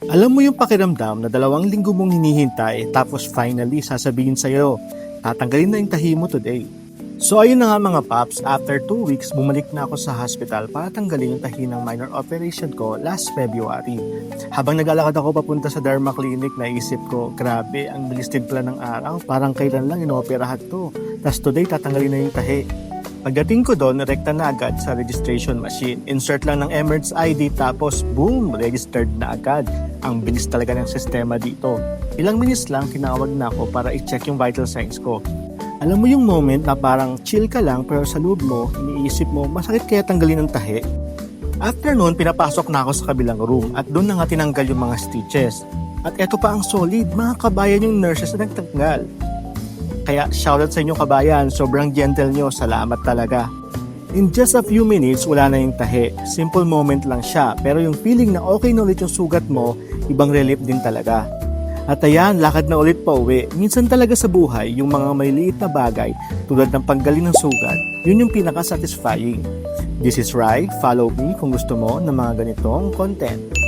Alam mo yung pakiramdam na 2 linggo mong hinihintay tapos finally sasabihin sa'yo, tatanggalin na yung tahi mo today. So ayun na nga mga paps, after 2 weeks bumalik na ako sa hospital para tanggalin yung tahi ng minor operation ko last February. Habang naglalakad ako papunta sa Derma Clinic, naisip ko, grabe, ang bilis din pala ng araw, parang kailan lang inoperahan to. Tapos today tatanggalin na yung tahi. Pagdating ko doon, rekta na agad sa registration machine. Insert lang ng Emirates ID tapos boom, registered na agad. Ang bilis talaga ng sistema dito. Ilang minutes lang tinawag na ako para i-check yung vital signs ko. Alam mo yung moment na parang chill ka lang pero sa loob mo, iniisip mo, masakit kaya tanggalin ng tahi? After noon, pinapasok na ako sa kabilang room at doon na nga tinanggal yung mga stitches. At eto pa ang solid, mga kabayan yung nurses na nagtanggal. Kaya shoutout sa inyo kabayan, sobrang gentle nyo, salamat talaga. In just a few minutes, wala na yung tahi. Simple moment lang siya, pero yung feeling na okay na ulit yung sugat mo, ibang relief din talaga. At ayan, lakad na ulit pa uwi. Minsan talaga sa buhay, yung mga may liit na bagay, tulad ng panggaling ng sugat, yun yung pinaka-satisfying. This is Rai, follow me kung gusto mo ng mga ganitong content.